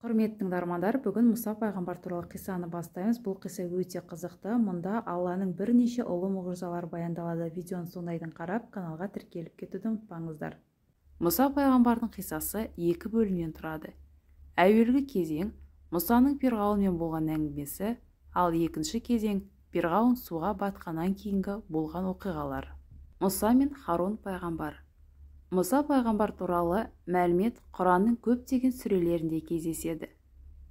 Құрметті тыңдармандар, бүгін Мұса пайғамбар туралы қиссаны бастаймыз. Бұл қисса өте қызықты. Мұнда Алланың бірнеше ұлы мұғжизалары баяндалады. Видеоны соңына қарап, каналға тіркеліп кетуді ұмытпаңыздар. Мұса пайғамбардың қиссасы екі бөлімнен тұрады. Әуелгі кезең Мұсаның Фирғауынмен болған әңгімесі, ал екінші кезең Фирғауын суға батқаннан кейінгі болған оқиғалар. Мұса мен Харун пайғамбар. Мұса пайғамбар туралы мәлімет Құранның көптеген сүрелерінде кездеседі.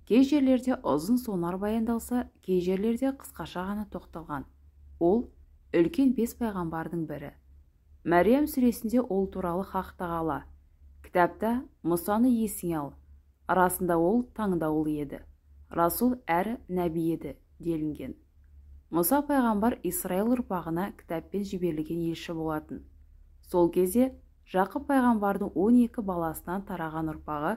Кей жерлерде ұзын сонар баяндалса, кей жерлерде қысқаша ғана тоқталған. Ол үлкен 5 пайғамбардың бірі. Мәриям сүресінде ол туралы Хақ Тағала: кітапта Мұсаны есіңе ал, расында ол таңдаулы еді, расул әрі нәби еді делінген. Мұса пайғамбар Исраил ұрпағына кітаппен жіберілген елші болатын. Сол кезде Жақып пайғамбардың 12 баласынан тараған ұрпағы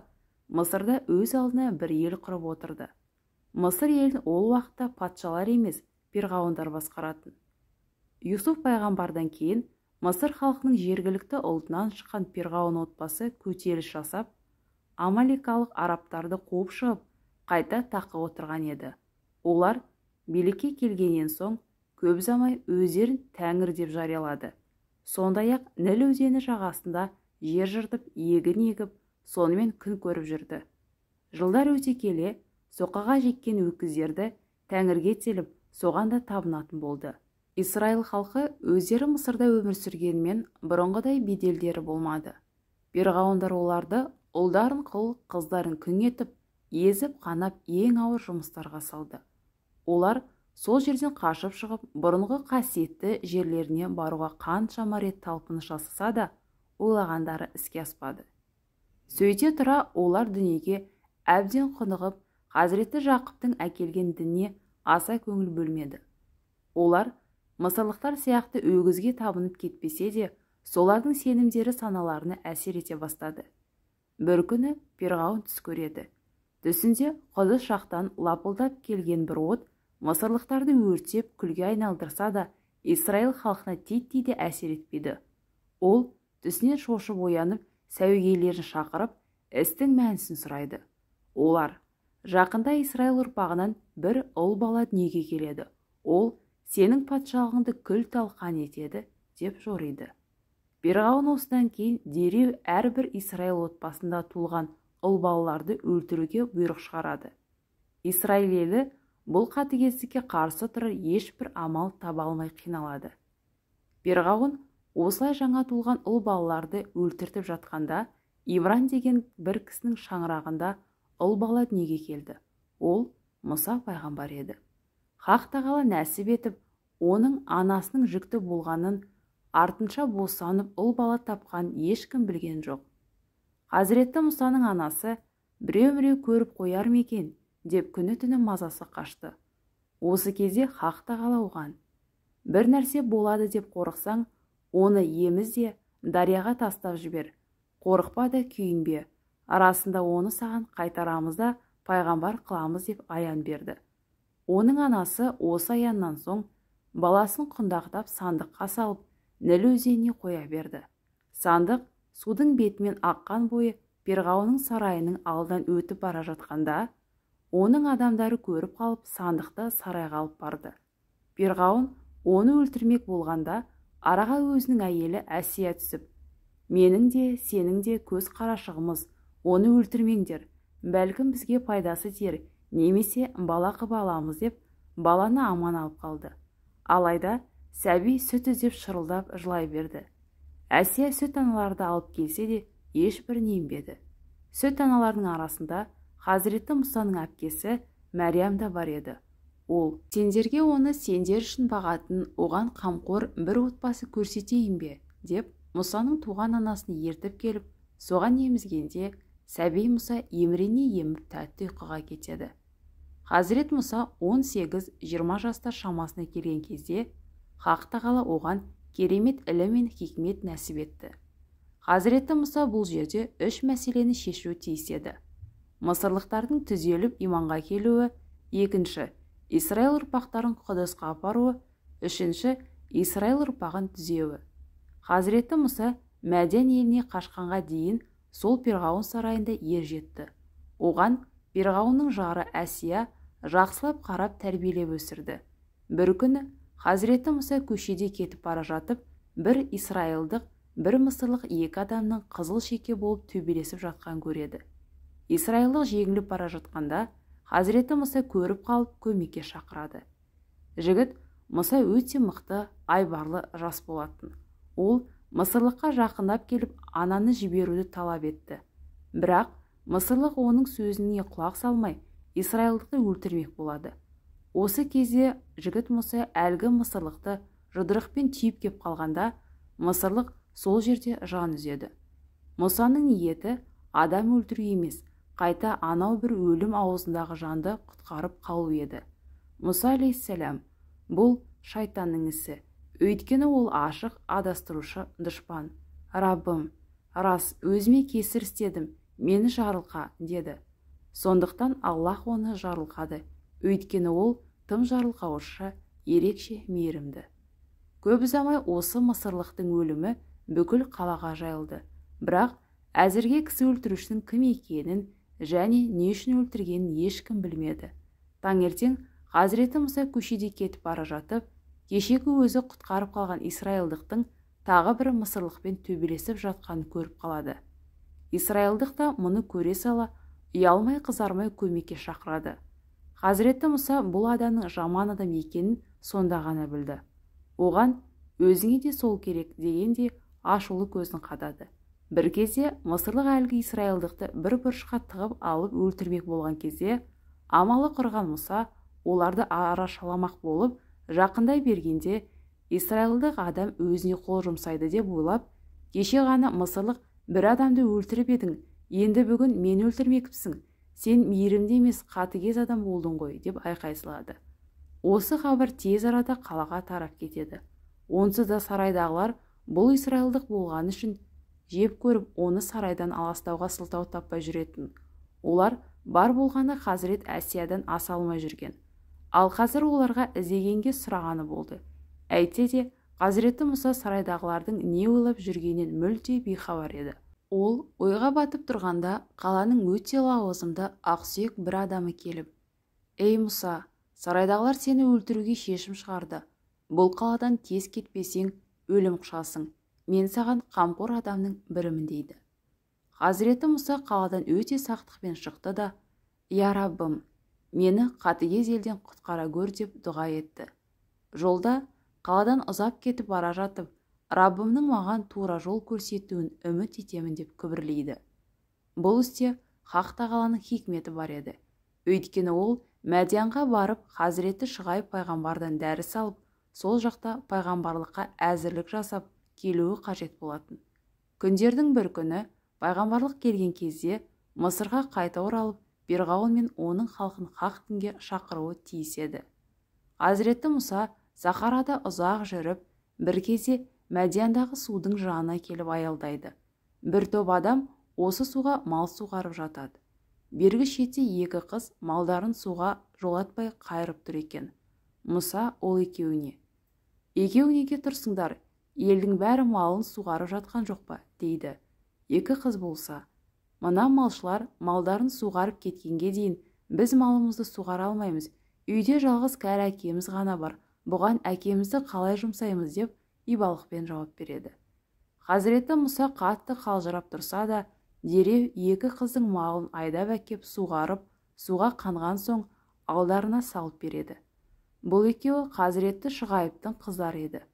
Мысырда өз алдына бір ел құрып отырды. Мысыр елін ол уақытта патшалар емес, фирғауындар басқаратын. Юсуф пайғамбардан кейін Мысыр халқының жергілікті ұлтынан шыққан фирғауын отбасы көтеріліс жасап, амаликалық арабтарды қуып шығып, қайта таққа отырған еді. Олар билікке келгеннен соң көп ұзамай өздерін тәңір деп жариялады. Сондай-ақ Ніл өзені жағасында жер жыртып, егін егіп, сонымен күн көріп жүрді. Жылдар өте келе, соқаға жеккен өкіздерді тәңірге теліп, соған да табынатын болды. Исраил халқы өздері Мысырда өмір сүргенмен, бұрынғыдай беделдері болмады. Фирғауындар оларды ұлдарын құл, қыздарын күң етіп, езіп, қанап, ең ауыр жұмыстарға салды. Олар сол жерден қашып шығып, бұрынғы қасиетті жерлеріне баруға қаншама рет талпыныс жасаса да, ойлағандары іске аспады. Сөйте тұра, олар дүниеге әбден құнығып, Хазіреті Жақыптың әкелген дініне аса көңіл бөлмеді. Олар мысырлықтар сияқты өгізге табынып кетпесе де, солардың сенімдері саналарына әсер ете бастады. Бір күні Фирғауын түс көреді. Түсінде құдыс жақтан лапылдап келген бір от мысырлықтарды өртеп, күлге айналдырса да, Исраил халқына титтей де әсер етпеді. Ол түсінен шошып оянып, сәуегейлерін шақырып, істің мәнісін сұрайды. Олар: жақында Исраил ұрпағынан бір ұл бала дүниеге келеді. Ол сенің патшалығыңды күл-талқан етеді, деп жориды. Фирғауын осыдан кейін дереу әрбір Исраил отбасында туылған ұл балаларды өлтіруге бұйрық шығарады. Исраил елі бұл қатыгездікке қарсы тұрар ешбір амал таба алмай қиналады. Фирғауын осылай жаңа туылған ұл балаларды өлтіртіп жатқанда, Имран деген бір кісінің шаңырағында ұл бала дүниеге келді. Ол Мұса пайғамбар еді. Хақ Тағала нәсіп етіп, оның анасының жүкті болғанын, артынша босанып ұл бала тапқан ешкім білген жоқ. Хазіретті Мұсаның анасы біреу-міреу көріп қояр ма екен деп күні-түні мазасы қашты. Осы кезде Хақ Тағала оған: бір нәрсе болады деп қорықсаң, оны еміз де дарияға тастап жібер. Қорықпа да күйінбе. Арасында оны саған қайтарамыз да пайғамбар қыламыз деп аян берді. Оның анасы осы аяннан соң баласын құндақтап сандыққа салып, Ніл өзеніне қоя берді. Сандық судың бетімен аққан бойы Фирғауынның сарайының алдынан өтіп бара жатқанда, оның адамдары көріп қалып, сандықты сарайға алып барды. Фирғауын оны өлтірмек болғанда, араға өзінің әйелі Әсия түсіп: менің де, сенің де көз қарашығымыз, оны өлтірмеңдер, бәлкім бізге пайдасы тиер, немесе бала қып аламыз деп, баланы аман алып қалды. Алайда сәби сүт іздеп шырылдап жылай берді. Әсия сүт аналарды алып келсе де, ешбірін ембеді. Сүт аналардың арасында Хазіреті Мұсаның әпкесі Мәриям да бар еді. Ол: сендерге оны сендер үшін бағатын оған қамқор бір отбасы көрсетейін бе, деп Мұсаның туған анасын ертіп келіп, соған емізгенде, сәби Мұса емірене еміп тәтті ұйқыға кетеді. Хазірет Мұса 18-20 жастар шамасына келген кезде, Хақ Тағала оған керемет ілім мен хикмет нәсіп етті. Хазіреті Мұса бұл жерде 3 мәселені шешу тиіс еді. Мысырлықтардың түзеліп иманға келуі, екінші, Исраил ұрпақтарын Құдысқа апаруы, үшінші, Исраил ұрпағын түзеуі. Хазіреті Мұса Мәден еліне қашқанға дейін сол Фирғауын сарайында ер жетті. Оған Перғауынның жары Әсия жақсылап қарап тәрбиелеп өсірді. Бір күні Хазіреті Мұса көшеде кетіп бара жатып, бір Исраилдық, бір мысырлық екі адамның қызыл шеке болып төбелесіп жатқан көреді. Исраилдық жеңіліп бара жатқанда, Хазіреті Мұса көріп қалып көмекке шақырады. Жігіт Мұса өте мықты, айбарлы жас болатын. Ол мысырлыққа жақындап келіп ананы жіберуді талап етті. Бірақ мысырлық оның сөзіне құлақ салмай, Исраилдықты өлтірмек болады. Осы кезде жігіт Мұса әлгі мысырлықты жұдырықпен түйіп кеп қалғанда, мысырлық сол жерде жан үзеді. Мұсаның ниеті адам өлтіру емес, қайта анау бір өлім аузындағы жанды құтқарып қалу еді. Мұса алейхиссалам, бұл шайтанның ісі, өйткені ол ашық, адастырушы дұшпан. Раббым, рас, өзіме кесір істедім, мені жарылқа, деді. Сондықтан Аллах оны жарылқады, өйткені ол тым жарылқаушы, ерекше мейірімді. Көп ұзамай осы мысырлықтың өлімі бүкіл қалаға жайылды. Бірақ әзірге кісі өлтірушінің кім екенін және не үшін өлтіргенін ешкім білмеді. Таңертең Хазіреті Мұса көшеде кетіп бара жатып, кешегі өзі құтқарып қалған Исраилдықтың тағы бір мысырлықпен төбелесіп жатқанын көріп қалады. Исраилдық та мұны көре сала, ұялмай қызармай көмекке шақырады. Хазіреті Мұса бұл адамның жаман адам екенін сонда ғана білді. Оған өзіңе де сол керек дегенде ашулы көзін қадады. Бір кезде мысырлық әлгі Исраилдықты бір бұрышқа тығып алып өлтірмек болған кезде, амалы құрған Мұса оларды арашаламақ болып жақындай бергенде, Исраилдық адам өзіне қол жұмсайды деп ойлап, кеше ғана мысырлық бір адамды өлтіріп едің, енді бүгін мен өлтірмекпісің, сен мейірімді емес қатыгез адам болдың ғой, деп айқай салады. Осы хабар тез арада қалаға тарап кетеді. Онсыз да сарайдағылар бұл Исраилдық болғаны үшін жеп көріп, оны сарайдан аластауға сылтау таппай жүретін. Олар бар болғаны Хазірет Әсиядан аса алмай жүрген. Ал қазір оларға іздегенге сұрағаны болды. Әйтсе де, Хазіреті Мұса сарайдағылардың не ойлап жүргенін мүлде бейхабар еді. Ол ойға батып тұрғанда, қаланың өте лауазымды ақсүйек бір адамы келіп: «Ей Мұса, сарайдағылар сені өлтіруге шешім шығарды. Бұл қаладан тез кетпесең, өлім құшасың. Мен саған қамқор адамның бірімін», дейді. Хазіреті Мұса қаладан өте сақтықпен шықты да: «Я Раббым, мені қатыгез елден құтқара көр», деп дұға етті. Жолда қаладан ұзап кетіп бара жатып, Раббымның маған тура жол көрсетуін үміт етемін деп күбірлейді. Бұл істе Хақ тағаланың хикметі бар еді. Өйткені ол Мәдиянға барып, Хазіреті Шұғайб пайғамбардан дәріс алып, сол жақта пайғамбарлыққа әзірлік жасап келуі қажет болатын. Күндердің бір күні пайғамбарлық келген кезде Мысырға қайта оралып, Перғауын мен оның халқын хақ дінге шақыруы тиіс еді. Хазіреті Мұса Сахарада ұзақ жүріп, бір кезде Мәдияндағы судың жанына келіп аялдайды. Бір топ адам осы суға мал суғарып жатады. Бергі шетте екі қыз малдарын суға жолатпай қайырып тұр екен. Мұса ол екеуіне: «Екеу неге тұрсыңдар? Елдің бәрі малын суғарып жатқан жоқ па?» дейді. Екі қыз болса: «Мына малшылар малдарын суғарып кеткенге дейін біз малымызды суғара алмаймыз. Үйде жалғыз кәрі әкеміз ғана бар. Бұған әкемізді қалай жұмсаймыз?» деп ибалықпен жауап береді. Хазіреті Мұса қатты қалжырап тұрса да, дереу екі қыздың малын айдап әкеп суғарып, суға қанған соң алдарына салып береді. Бұл екеуі Хазіреті Шұғайбтың қыздары еді.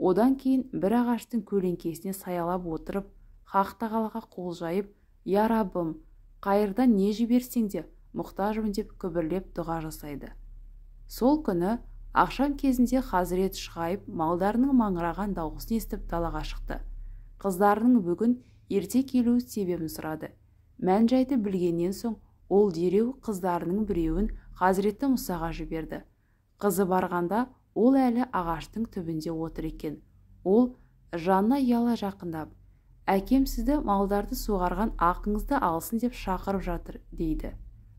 Одан кейін бір ағаштың көлеңкесіне саялап отырып, Хақ тағалаға қол жайып: «Я Раббым, қайырдан не жіберсең де мұқтажмын», деп күбірлеп дұға жасайды. Сол күні ақшам кезінде Хазірет Шұғайб малдарының маңыраған дауысын естіп далаға шықты. Қыздарының бүгін ерте келу себебін сұрады. Мән-жайды білгеннен соң ол дереу қыздарының біреуін Хазіреті Мұсаға жіберді. Қызы барғанда ол әлі ағаштың түбінде отыр екен. Ол жанына ұяла жақындап: «Әкем сізді малдарды суғарған ақыңызды алсын деп шақырып жатыр», дейді.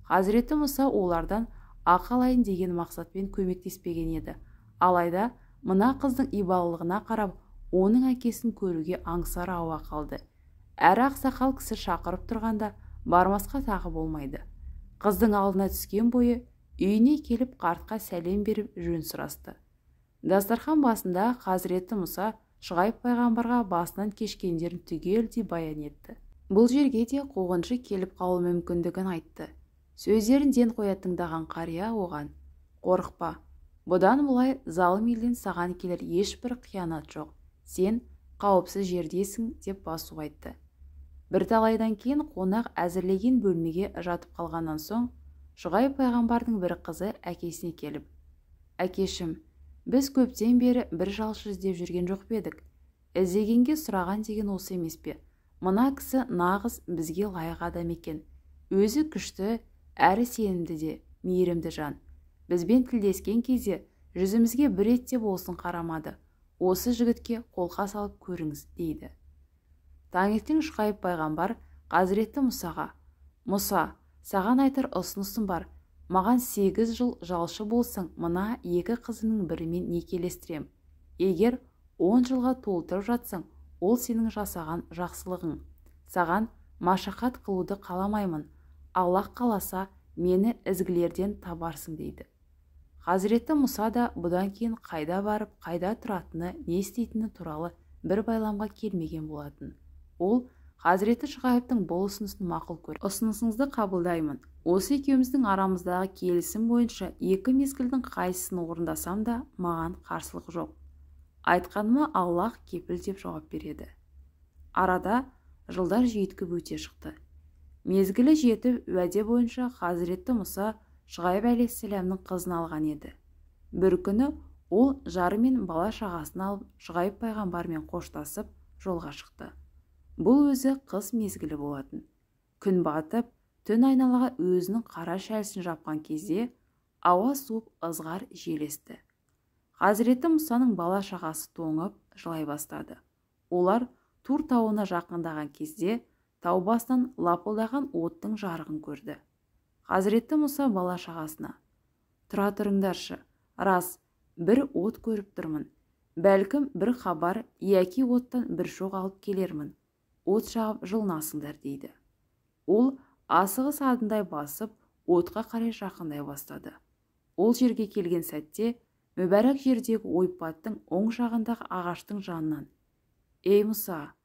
Хазіреті Мұса олардан ақы алайын деген мақсатпен көмектеспеген еді. Алайда мына қыздың ибалылығына қарап, оның әкесін көруге аңсары ауа қалды. Әрі ақсақал кісі шақырып тұрғанда бармасқа тағы болмайды. Қыздың алдына түскен бойы үйіне келіп қартқа сәлем беріп жөн сұрасты. Дастархан басында Хазіреті Мұса Шұғайып пайғамбарға басынан кешкендерін түгелдей баян етті. Бұл жерге де қуғыншы келіп қалу мүмкіндігін айтты. Сөздерін ден қоя тыңдаған қария оған: «Қорықпа, бұдан былай залым елден саған келер ешбір қиянат жоқ. Сен қауіпсіз жердесің», деп басу айтты. Бірталайдан кейін қонақ әзірлеген бөлмеге жатып қалғаннан соң Шұғайып пайғамбардың бір қызы әкесіне келіп: «Әкешім, біз көптен бері бір жалшы іздеп жүрген жоқ пе едік? Іздегенге сұраған деген осы емес пе? Мына кісі нағыз бізге лайық адам екен. Өзі күшті, әрі сенімді де, мейірімді жан. Бізбен тілдескен кезде жүзімізге бір рет те болсын қарамады. Осы жігітке қолқа салып көріңіз», дейді. Таңертең Шұғайып пайғамбар Хазіреті Мұсаға: «Мұса, саған айтар ұсынысым бар. Маған 8 жыл жалшы болсаң, мына екі қызымның бірімен некелестірем. Егер 10 жылға толтырып жатсаң, ол сенің жасаған жақсылығың. Саған машақат қылуды қаламаймын. Аллах қаласа, мені ізгілерден табарсың», дейді. Хазіреті Мұса да бұдан кейін қайда барып, қайда тұратыны, не істейтіні туралы бір байламға келмеген болатын. Ол Хазіреті Шұғайыптың бұл ұсынысын мақұл көрді. «Ұсынысыңызды қабылдаймын. Осы екеуміздің арамыздағы келісім бойынша 2 мезгілдің қайсысын орындасам да маған қарсылық жоқ. Айтқаныма Аллах кепіл», деп жауап береді. Арада жылдар жүйткіп өте шықты. Мезгілі жетіп, уәде бойынша Хазіреті Мұса Шұғайып әлейхиссаламның қызын алған еді. Бір күні ол жары мен бала шағасын алып Шұғайып пайғамбармен қоштасып жолға шықты. Бұл өзі қыс мезгілі болатын. Күн батып, түн айналаға өзінің қара шәлісін жапқан кезде ауа суып ызғар желесті. Хазіреті Мұсаның бала шағасы тоңып жылай бастады. Олар Тур тауына жақындаған кезде тау басынан лапылдаған оттың жарығын көрді. Хазіреті Мұса бала шағасына: «Тұра тұрыңдаршы, рас, бір от көріп тұрмын. Бәлкім бір хабар, яки оттан бір шоқ алып келермін. От жағып жылынасыңдар», дейді. Ол асығыс адымдай басып, отқа қарай жақындай бастады. Ол жерге келген сәтте мүбәрәк жердегі ойпаттың оң жағындағы ағаштың жанынан: «Ей Мұса,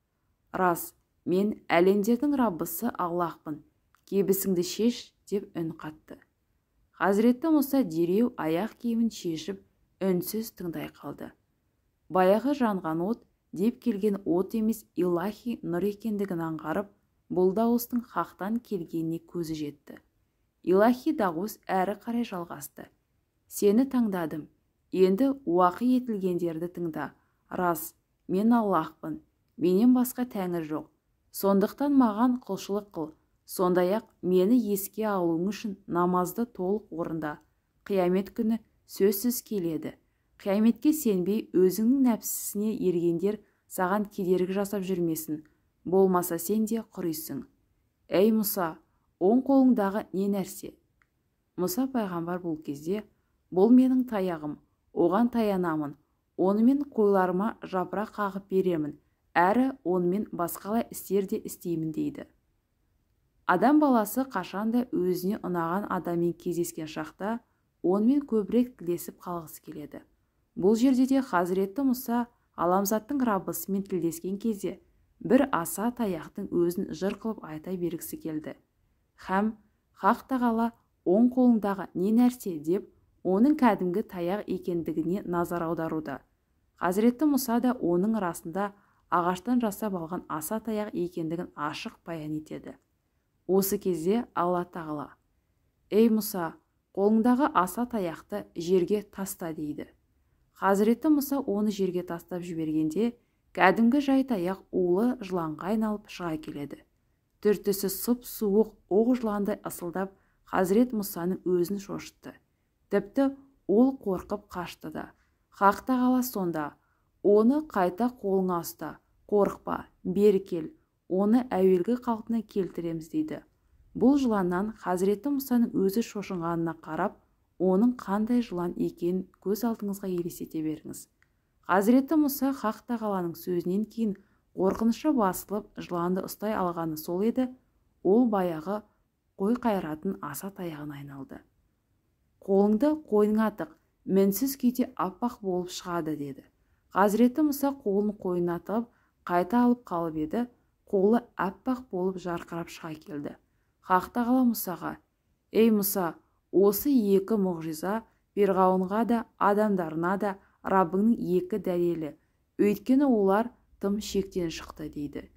рас, мен әлемдердің Раббысы Аллахпын, кебісіңді шеш», деп үн қатты. Хазіреті Мұса дереу аяқ киімін шешіп, үнсіз тыңдай қалды. Баяғы жанған от деп келген от емес, илахи нұр екендігін аңғарып, бұл дауыстың хақтан келгеніне көзі жетті. Илахи дауыс әрі қарай жалғасты: «Сені таңдадым, енді уақи етілгендерді тыңда. Рас, мен Аллахпын, менен басқа тәңір жоқ. Сондықтан маған құлшылық қыл. Сондай-ақ мені еске алуың үшін намазды толық орында. Қиямет күні сөзсіз келеді. Қияметке сенбей өзіңнің нәпсісіне ергендер саған кедергі жасап жүрмесін. Болмаса сен де құрисың. Ей Мұса, оң қолыңдағы не нәрсе?» Мұса пайғамбар бұл кезде: «Бұл менің таяғым, оған таянамын. Онымен қойларыма жапырақ қағып беремін, әрі онымен басқалай істер де істеймін», дейді. Адам баласы қашанда өзіне ұнаған адаммен кездескен шақта онымен көбірек тілдесіп қалғысы келеді. Бұл жерде де Хазіреті Мұса аламзаттың Раббысымен тілдескен кезде бір аса таяқтың өзін жыр қылып айта бергісі келді. Хәм Хақ тағала оң қолыңдағы не нәрсе деп оның кәдімгі таяқ екендігіне назар аударуда. Хазіреті Мұса да оның расында ағаштан жасап алған аса таяқ екендігін ашық баян етеді. Осы кезде Алла тағала: «Ей Мұса, қолыңдағы аса таяқты жерге таста», дейді. Хазіреті Мұса оны жерге тастап жібергенде кәдімгі жай таяқ улы жыланға айналып шыға келеді. Түр-түсі сұп-суық оқ жыландай ысылдап Хазірет Мұсаның өзін шошытты. Тіпті ол қорқып қашты да. Хақ тағала сонда: «Оны қайта қолыңа ұста, қорықпа, бері кел, оны әуелгі қалпына келтіреміз», дейді. Бұл жыланнан Хазіреті Мұсаның өзі шошынғанына қарап, оның қандай жылан екенін көз алдыңызға елестете беріңіз. Хазіреті Мұса Хақ тағаланың сөзінен кейін қорқынышы басылып жыланды ұстай алғаны сол еді. Ол баяғы қой қайыратын аса таяғына айналды. Қолыңды қойныңа тық, мінсіз күйде аппақ болып шығады деді. Хазіреті Мұса қолын қойнына тығып, қайта алып қалып еді, қолы аппақ болып жарқырап шыға келді. Хақ тағала Мұсаға: «Ей Мұса, осы екі мұғжиза Фирғауынға да, адамдарына да Раббыңның екі дәлелі, өйткені олар тым шектен шықты» дейді.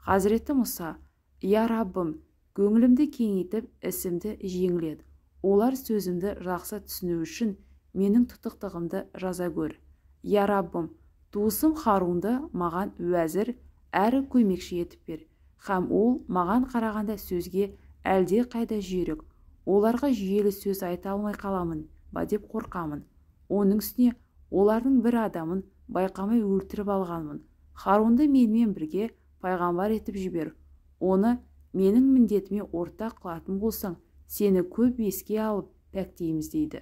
Хазіреті Мұса: «Я Раббым, көңілімді кеңейтіп, ісімді жеңілет. Олар сөзімді жақсы түсіну үшін менің тұтықтығымды жаза көр. Я Раббым, туысым Харунды маған уәзір әрі көмекші етіп бер. Һәм ол маған қарағанда сөзге әлде қайда жүйрік. Оларға жүйелі сөз айта алмай қаламын ба деп қорқамын. Оның үстіне олардың бір адамын байқамай өлтіріп алғанмын. Харунды менімен бірге пайғамбар етіп жібер. Оны менің міндетіме ортақ қылатын болсаң, сені көп еске алып пәктейміз» дейді.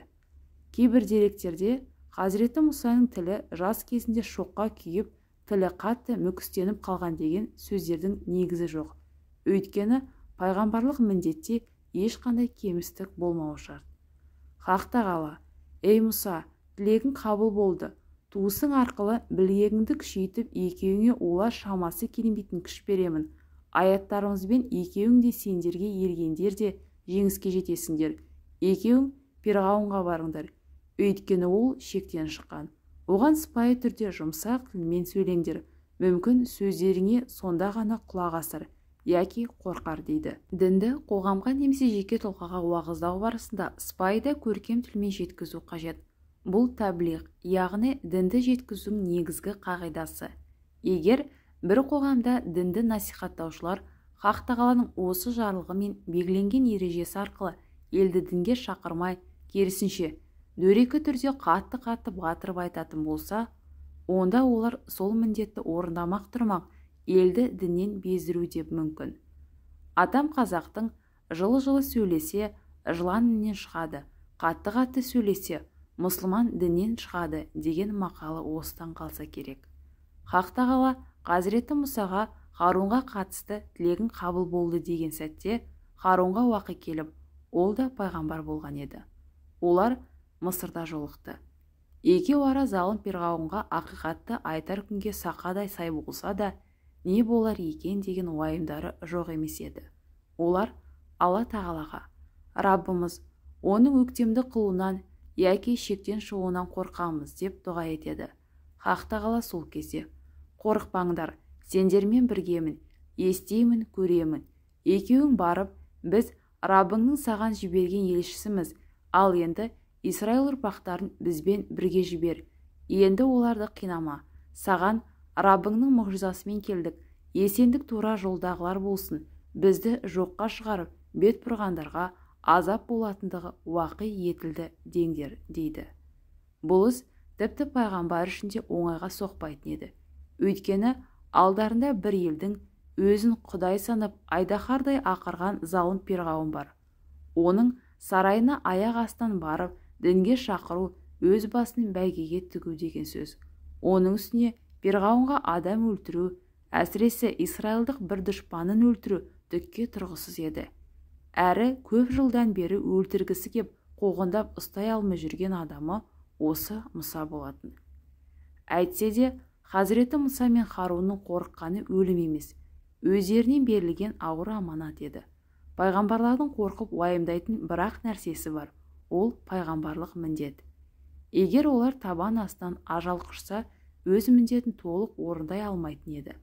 Кейбір деректерде Хазіреті Мұсаның тілі жас кезінде шоққа күйіп, тілі қатты мүкістеніп қалған деген сөздердің негізі жоқ. Өйткені пайғамбарлық міндетте ешқандай кемістік болмауы шарт. Хақ тағала: «Ей Мұса, тілегің қабыл болды. Туысың арқылы білегіңді күшейтіп, екеуіңе ола шамасы келмейтін күш беремін. Аяттарымызбен екеуің де сендерге ергендер де жеңіске жетесіңдер. Екеуің Фирғауынға барыңдар, өйткені ол шектен шыққан. Оған сыпайы түрде жұмсақ тілмен сөйлеңдер. Мүмкін сөздеріңе сонда ғана құлақ асар, яки қорқар» дейді. Дінді қоғамға немесе жеке тұлғаға уағыздау барысында сыпайы көркем тілмен жеткізу қажет. Бұл таблиғ, яғни дінді жеткізудің негізгі қағидасы. Егер бір қоғамда дінді насихаттаушылар Хақ тағаланың осы жарлығы мен белгіленген ережесі арқылы елді дінге шақырмай, керісінше дөрекі түрде қатты батырып айтатын болса, онда олар сол міндетті орындамақ тұрмақ елді діннен бездіру деп мүмкін. Атам қазақтың жылы сөйлесе жылан діннен шығады, қатты сөйлесе мұсылман діннен шығады деген мақалы осыдан қалса керек. Хақ тағала Хазіреті Мұсаға Харунға қатысты тілегін қабыл болды деген сәтте Харунға уақи келіп, ол да пайғамбар болған еді. Олар Мысырда жолықты. Екеуі ара залым Фирғауынға ақиқатты айтар күнге сақадай сай болса да, не болар екен деген уайымдары жоқ емес еді. Олар Алла тағалаға: «Раббымыз, оның өктемді қылуынан яки шектен шығуынан қорқамыз» деп дұға етеді. Хақ тағала сол кезде: «Қорықпаңдар, сендермен біргемін, естеймін, көремін. Екеуің барып, біз Раббыңның саған жіберген елшісіміз, ал енді Исраил ұрпақтарын бізбен бірге жібер. Енді оларды қинама. Саған Раббыңның мұғжизасымен келдік. Есендік тура жолдағылар болсын. Бізді жоққа шығарып, бет бұрғандарға азап болатындығы уақи етілді деңдер» дейді. Бұл іс тіпті пайғамбар үшін де оңайға соқпайтын еді. Өйткені алдарында бір елдің өзін құдай санап айдаһардай ақырған залым Фирғауын бар. Оның сарайына аяқ астынан барып, дінге шақыру өз басын бәйгеге тігу деген сөз. Оның үстіне Фирғауынға адам өлтіру, әсіресе Исраилдық бір дұшпанын өлтіру түкке тұрғысыз еді. Әрі көп жылдан бері өлтіргісі кеп қуғындап ұстай алмай жүрген адамы осы Мұса болатын. Әйтсе де Хазіреті Мұса мен Харунның қорыққаны өлім емес, өздерінен берілген ауыр аманат еді. Пайғамбарлардың қорқып уайымдайтын бірақ нәрсесі бар, ол пайғамбарлық міндет. Егер олар табан астынан ажал құшса, өз міндетін толық орындай алмайтын еді.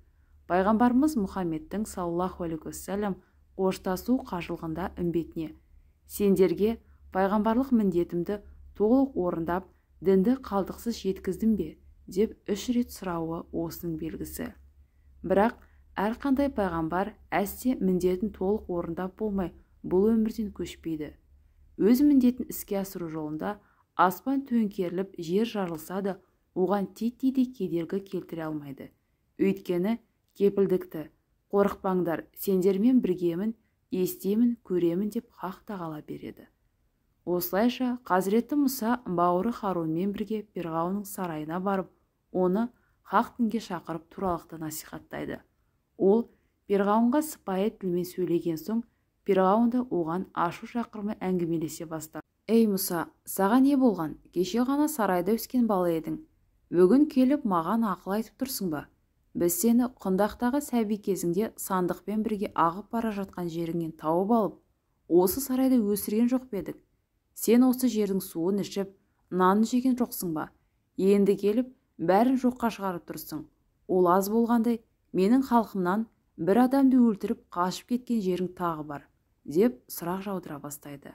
Пайғамбарымыз Мұхаммедтің саллаллаху алейхи уассалам қоштасу қажылығында үмбетіне: «Сендерге пайғамбарлық міндетімді толық орындап, дінді қалдықсыз жеткіздім бе?» деп 3 рет сұрауы осының белгісі. Бірақ әрқандай пайғамбар әсте міндетін толық орындап болмай, бұл өмірден көшпейді. Өз міндетін іске асыру жолында аспан төңкеріліп, жер жарылса да, оған титтей де кедергі келтіре алмайды. Өйткені кепілдікті: «Қорықпаңдар, сендермен біргемін, естеймін, көремін» деп Хақ тағала береді. Осылайша Хазіреті Мұса бауыры Харунмен бірге Фирғауынның сарайына барып, оны хақ дінге шақырып туралықты насихаттайды. Ол Фирғауынға сыпайы тілмен сөйлеген соң, Фирғауын да оған ашу шақырмай әңгімелесе бастады. Ей Мұса, саған не болған? Кеше ғана сарайда өскен бала едің. Бүгін келіп маған ақыл айтып тұрсың ба? Біз сені құндақтағы сәби кезіңде сандықпен бірге ағып бара жатқан жеріңнен тауып алып, осы сарайда өсірген жоқ па едік? Сен осы жердің суын ішіп, нанын жеген жоқсың ба? Енді келіп, бәрін жоққа шығарып тұрсың. Ол аз болғандай, менің халқымнан бір адамды өлтіріп қашып кеткен жерің тағы бар, деп сұрақ жаудыра бастайды.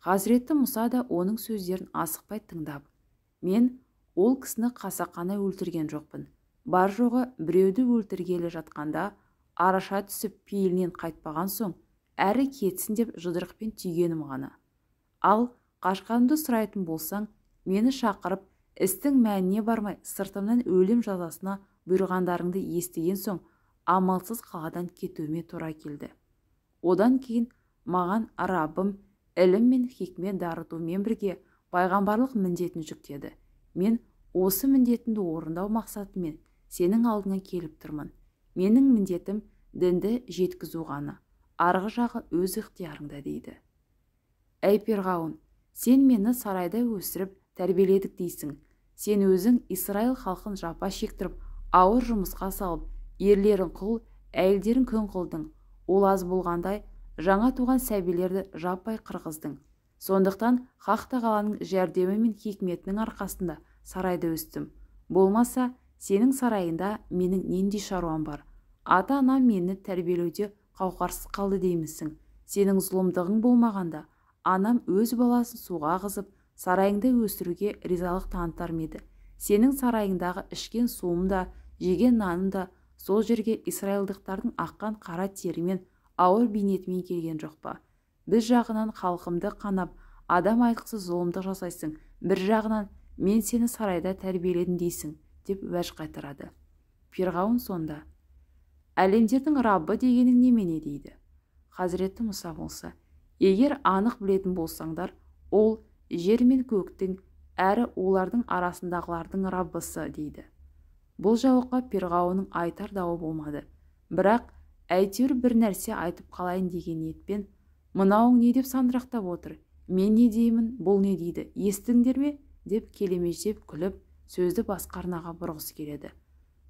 Хазіреті Мұса да оның сөздерін асықпай тыңдап, мен ол кісіні қасақана өлтірген жоқпын. Бар жоғы біреуді өлтіргелі жатқанда араша түсіп пейілінен қайтпаған соң әрі кетсін деп жұдырықпен түйгенім ғана. Ал қашқанымды сұрайтын болсаң, мені шақырып, істің мәніне бармай сыртымнан өлім жазасына бұйырғандарыңды естіген соң амалсыз қаладан кетуіме тура келді. Одан кейін маған Раббым ілім мен хикмет дарытумен бірге пайғамбарлық міндетін жүктеді. Мен осы міндетімді орындау мақсатымен сенің алдыңа келіп тұрмын. Менің міндетім дінді жеткізу ғана. Арғы жағы өз ықтиярыңда, дейді. Әй Фирғауын, сен мені сарайда өсіріп тәрбиеледік дейсің. Сен өзің Исраил халқын жапа шектіріп, ауыр жұмысқа салып, ерлерін құл, әйелдерін күң қылдың. Ол аз болғандай, жаңа туған сәбилерді жаппай қырғыздың. Сондықтан Хақ Тағаланың жәрдемі мен хикметінің арқасында сарайда өстім. Болмаса, сенің сарайында менің нендей шаруам бар? Ата-анам мені тәрбиелеуде қауқарсыз қалды деймісің. Сенің зұлымдығың болмағанда, анам өз баласын суға ағызып, сарайыңда өсіруге ризалық танытар ма еді? Сенің сарайыңдағы ішкен суым да, жеген наным да сол жерге исраилдықтардың аққан қара терімен, ауыр бейнетімен келген жоқ па? Біз жағынан халқымды қанап, адам айтқысыз зұлымдық жасайсың. Бір жағынан мен сені сарайда тәрбиеледім дейсің, деп уәж қайтарады. Фирғауын сонда, әлемдердің Раббы дегенің немене, дейді. Хазіреті Мұса болса, егер анық білетін болсаңдар, ол жер мен көктің, әрі олардың арасындағылардың Раббысы, дейді. Бұл жауапқа Фирғауынның айтар дауы болмады. Бірақ әйтеуір бір нәрсе айтып қалайын деген ниетпен, мынауың не деп сандырақтап отыр? Мен не деймін, бұл не дейді? Естіңдер ме? Деп келемеждеп күліп, сөзді басқа арнаға бұрғысы келеді.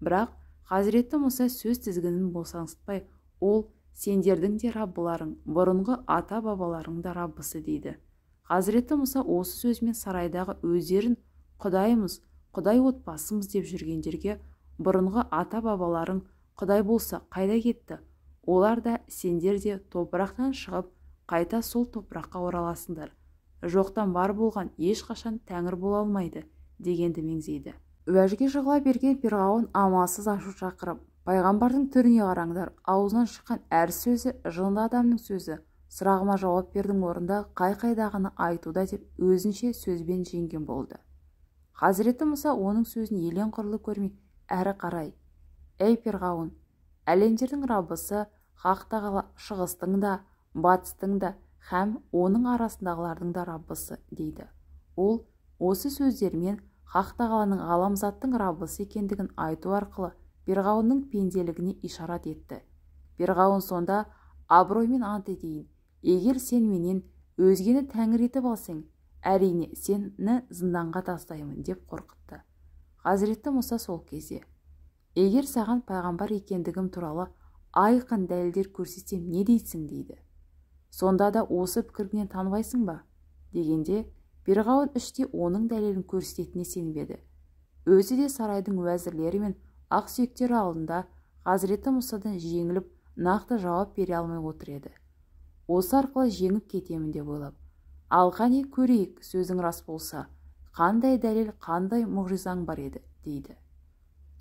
Бірақ Хазіреті Мұса сөз тізгінін босаңсытпай, ол сендердің де Раббыларың, бұрынғы ата-бабаларың да Раббысы, дейді. Хазіреті Мұса осы сөзмен сарайдағы өздерін Құдайымыз, Құдай отбасымыз деп жүргендерге, бұрынғы ата-бабаларың Құдай болса қайда кетті? Олар да сендер де топырақтан шығып, қайта сол топыраққа ораласыңдар. Жоқтан бар болған ешқашан тәңір бола алмайды, дегенді меңзейді. Уәжге жығыла берген Фирғауын амалсыз ашу шақырып, пайғамбардың түріне қараңдар, аузынан шыққан әр сөзі жынды адамның сөзі. Сұрағыма жауап бердің орында қай-қайдағыны айтуда, деп өзінше сөзбен жеңген болды. Хазіреті Мұса оның сөзін елең құрлы көрмей әрі қарай, әй Фирғауын, әлемдердің Раббысы Хақ Тағала шығыстың да, батыстың да, һәм оның арасындағылардың да Раббысы, дейді. Ол осы сөздермен Хақ Тағаланың ғаламзаттың Раббысы екендігін айту арқылы Фирғауынның пенделігіне ишарат етті. Фирғауын сонда абыроймен ант етейін, егер сен менен өзгені тәңір етіп алсаң, әрине сені зынданға тастаймын, деп қорқытты. Хазіреті Мұса сол кезде, егер саған пайғамбар екендігім туралы айқын дәлелдер көрсетсем не дейсің, дейді. Сонда да осы пікіріңнен танбайсың ба? Дегенде Фирғауын іште оның дәлелін көрсететініне сенбеді. Өзі де сарайдың уәзірлері мен ақсүйектері алдында Хазіреті Мұсадан жеңіліп, нақты жауап бере алмай отыр еді. Осы арқылы жеңіп кетемін деп ойлап, ал қане көрейік, сөзің рас болса, қандай дәлел, қандай мұғжизаң бар еді, дейді.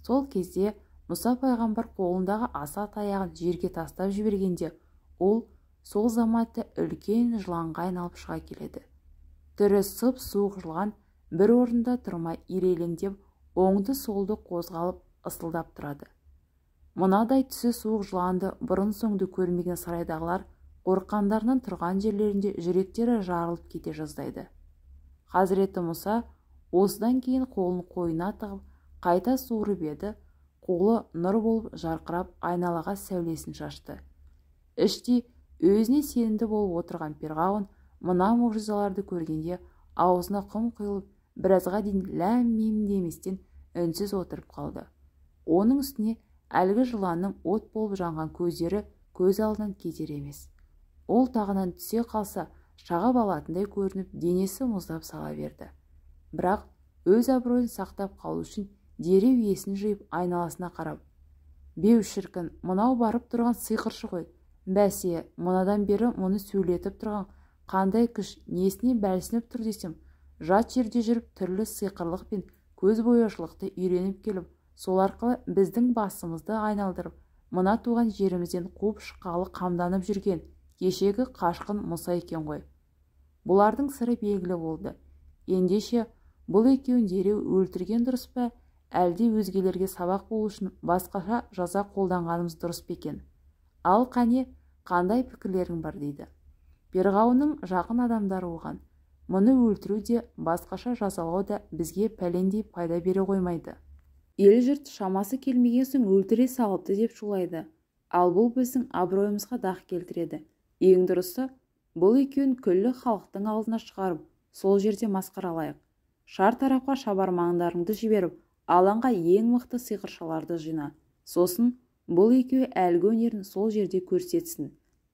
Сол кезде Мұса пайғамбар қолындағы аса таяғын жерге тастап жібергенде, ол сол заматта үлкен жыланға айналып шыға келеді. Түрі сұп-суық жылан бір орында тұрмай ирелеңдеп, оңды-солды қозғалып ысылдап тұрады. Мынадай түсі суық жыланды бұрын-соңды көрмеген сарайдағылар қорққандарынан тұрған жерлерінде жүректері жарылып кете жаздайды. Хазіреті Мұса осыдан кейін қолын қойнына тығып, қайта суырып еді, қолы нұр болып жарқырап айналаға сәулесін шашты. Іштей Өзіне сенімді болып отырған Перғауын мына мұғжизаларды көргенде аузына құм құйылып, біразға дейін ләм-мим деместен үнсіз отырып қалды. Оның үстіне әлгі жыланның от болып жанған көздері көз алдынан кетер емес. Ол тағынан түсе қалса, шағып алатындай көрініп, денесі мұздап сала берді. Бірақ өз абыройын сақтап қалу үшін дереу есін жиып айналасына қарап: «Беу шіркін, мынау барып тұрған сиқыршы ғой. Бәсе, мынадан бері мұны сөйлетіп тұрған қандай күш, несіне бәлсініп тұр десем, жат жерде жүріп түрлі сиқырлық пен көзбояушылықты үйреніп келіп, сол арқылы біздің басымызды айналдырып, мына туған жерімізден қуып шыққалы қамданып жүрген кешегі қашқын Мұса екен ғой». Бұлардың сыры белгілі болды. Ендеше бұл екеуін дереу өлтірген дұрыс па, әлде өзгелерге сабақ болу үшін басқаша жаза қолданғанымыз дұрыс па екен? Ал қане, қандай пікірлерің бар дейді. Перғауынның жақын адамдары оған: «Мұны өлтіру де, басқаша жазалау да бізге пәлендей пайда бере қоймайды. Ел жұрт шамасы келмеген соң өлтіре салыпты деп шулайды. Ал бұл біздің абыройымызға дақ келтіреді. Ең дұрысы, бұл екеуін күллі халықтың алдына шығарып, сол жерде масқаралайық. Шар тарапқа шабармандарыңды жіберіп, алаңға ең мықты сиқыршыларды жина. Сосын бұл екеуі әлгі өнерін сол жерде көрсетсін.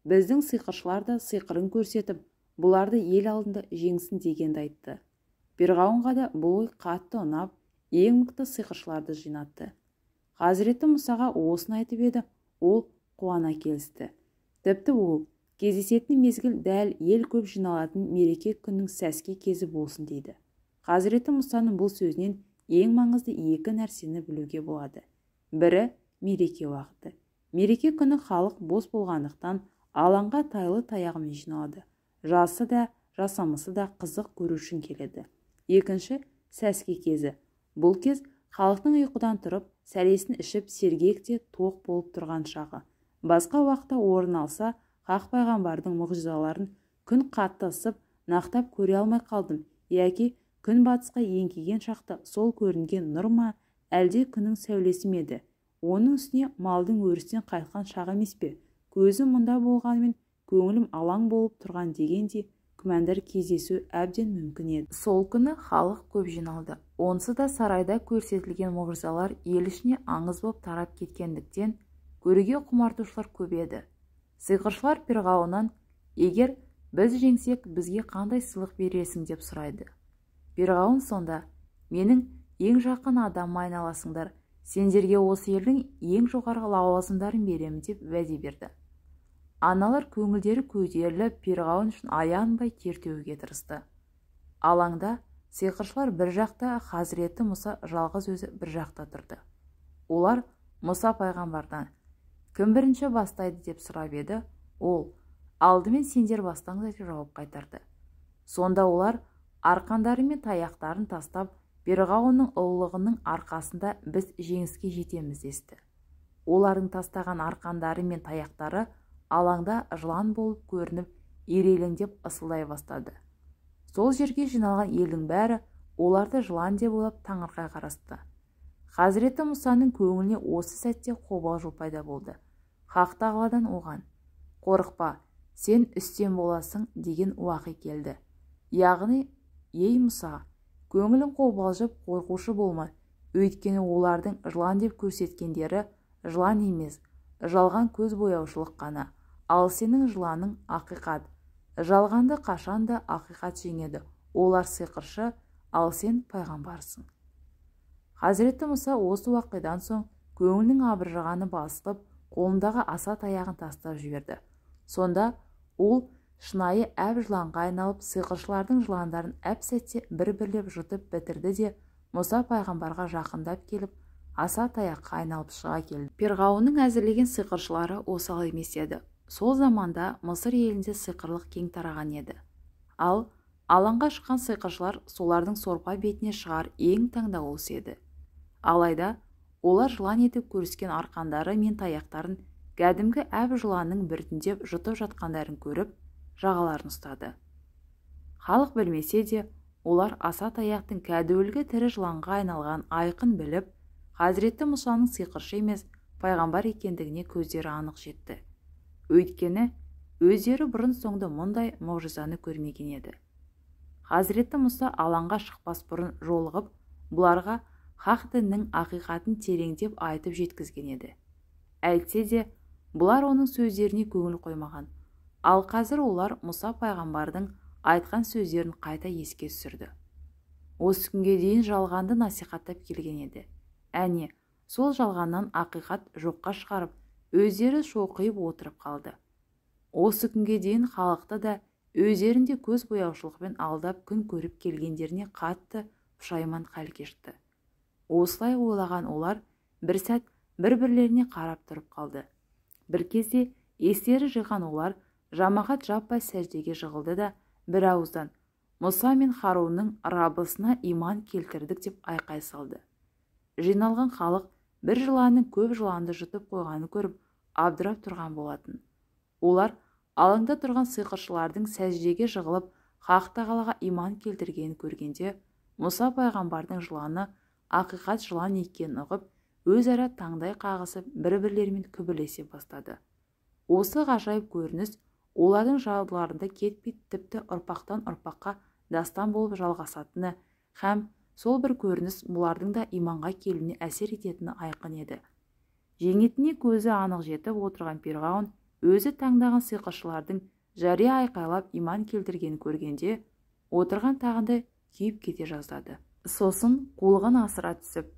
Біздің сиқыршылар да сиқырын көрсетіп, бұларды ел алдында жеңсін» дегенді айтты. Перғауынға да бұл ой қатты ұнап, ең мықты сиқыршыларды жинатты. Хазіреті Мұсаға осыны айтып еді, ол қуана келісті. Тіпті ол кездесетін мезгіл дәл ел көп жиналатын мереке күннің сәске кезі болсын дейді. Хазіреті Мұсаның бұл сөзінен ең маңызды екі нәрсені білуге болады. Бірі мереке уақыты. Мереке күні халық бос болғандықтан алаңға тайлы таяғымен жиналады. Жасы да, жасамысы да қызық көру үшін келеді. Екінші, сәске кезі. Бұл кез халықтың ұйқыдан тұрып, сәлесін ішіп, сергек те тоқ болып тұрған шағы. Басқа уақытта орын алса, Хақ пайғамбардың мұғжизаларын күн қатты ысып, нақтап көре алмай қалдым, яки күн батысқа еңкейген шақта сол көрінген нұр ма, әлде күннің сәулесі ме еді? Оның үстіне малдың өрістен қайтқан шағы емес пе? Көзі мұнда болғанымен көңілім алаң болып тұрған дегенде күмәндар кездесу әбден мүмкін еді. Сол күні халық көп жиналды. Онсы да сарайда көрсетілген мұғжизалар ел ішіне аңыз боп тарап кеткендіктен көруге құмартушылар көп еді. Сиқыршылар Перғауыннан: «Егер біз жеңсек, бізге қандай сыйлық бересің?» деп сұрайды. Перғауын сонда: «Менің ең жақын адамыма айналасыңдар, сендерге осы елдің ең жоғарғы лауазымдарын беремін» деп уәде берді. Аналар көңілдері көтеріліп, Перғауын үшін аянбай тер төгуге тырысты. Алаңда сиқыршылар бір жақта, Хазіреті Мұса жалғыз өзі бір жақта тұрды. Олар Мұса пайғамбардан: «Кім бірінші бастайды?» деп сұрап еді. Ол: «Алдымен сендер бастаңдар» деп жауап қайтарды. Сонда олар арқандары мен таяқтарын тастап, Перғауынның ұлылығының арқасында біз жеңіске жетеміз десті. Олардың тастаған арқандары мен таяқтары алаңда жылан болып көрініп, ирелеңдеп ысылдай бастады. Сол жерге жиналған елдің бәрі оларды жылан деп ойлап таңырқай қарасты. Хазіреті Мұсаның көңіліне осы сәтте қобалжу пайда болды. Хақ тағаладан оған: «Қорықпа, сен үстем боласың» деген уақи келді. Яғни: «Ей Мұса, көңілің қобалжып қорқушы болма, өйткені олардың жылан деп көрсеткендері жылан емес, жалған көз бояушылық қана. Ал сенің жыланың ақиқат. Жалғанды қашанда ақиқат жеңеді. Олар сиқыршы, ал сен пайғамбарсың». Хазіреті Мұса осы уақидан соң көңілінің абыржығаны басылып, қолындағы аса таяғын тастап жіберді. Сонда ол шынайы әп жыланға айналып, сиқыршылардың жыландарын әп-сәтте бір-бірлеп жұтып бітірді де, Мұса пайғамбарға жақындап келіп, аса таяққа айналып шыға келді. Перғауынның әзірлеген сиқыршылары осал емес еді. Сол заманда Мысыр елінде сиқырлық кең тараған еді. Ал алаңға шыққан сиқыршылар солардың сорпа бетіне шығар ең таңдауы осы еді. Алайда олар жылан етіп көріскен арқандары мен таяқтарын кәдімгі әп жыланның біртіндеп жұтып жатқандарын көріп, жағаларын ұстады. Халық білмесе де, олар аса таяқтың кәдуілгі тірі жыланға айналған айқын біліп, Хазіреті Мұсаның сиқыршы емес, пайғамбар екендігіне көздері анық жетті. Өйткені өздері бұрын соңды мұндай мұғжизаны көрмеген еді. Хазіреті Мұса алаңға шықпас бұрын жолығып, бұларға хақ діннің ақиқатын тереңдеп айтып жеткізген еді. Әйтсе де, бұлар оның сөздеріне көңіл қоймаған. Ал қазір олар Мұса пайғамбардың айтқан сөздерін қайта еске түсірді. Осы күнге дейін жалғанды насихаттап келген еді. Әне, сол жалғаннан ақиқат жоққа шығарып, өздері шоқиып отырып қалды. Осы күнге дейін халықты да өздерінде көз бояушылықпен алдап күн көріп келгендеріне қатты пұшайман хал кешті. Осылай ойлаған олар бір сәт бір-бірлеріне қарап тұрып қалды. Бір кезде естері жиған олар жамағат жаппай сәждеге жығылды да бір ауыздан Мұса мен Харунның Раббысына иман келтірдік деп айқай салды. Жиналған халық бір жыланның көп жыланды жұтып қойғаны көріп абдырап тұрған болатын. Олар алаңда тұрған сиқыршылардың сәждеге жығылып хақ тағалаға иман келтіргенін көргенде Мұса пайғамбардың жыланы ақиқат жылан екенін ұғып, өзара таңдай қағысып бір-бірлерімен күбірлесе бастады. Осы ғажайып көрініс олардың жадыларында кетпей тіпті ұрпақтан ұрпаққа дастан болып жалғасатыны һәм сол бір көрініс бұлардың да иманға келуіне әсер ететіні айқын еді. Жеңетіне көзі анық жетіп отырған Перғауын өзі таңдаған сиқыршылардың жария айқайлап иман келтіргенін көргенде отырған тағында күйіп кете жаздады. Сосын қулығын асыра түсіп,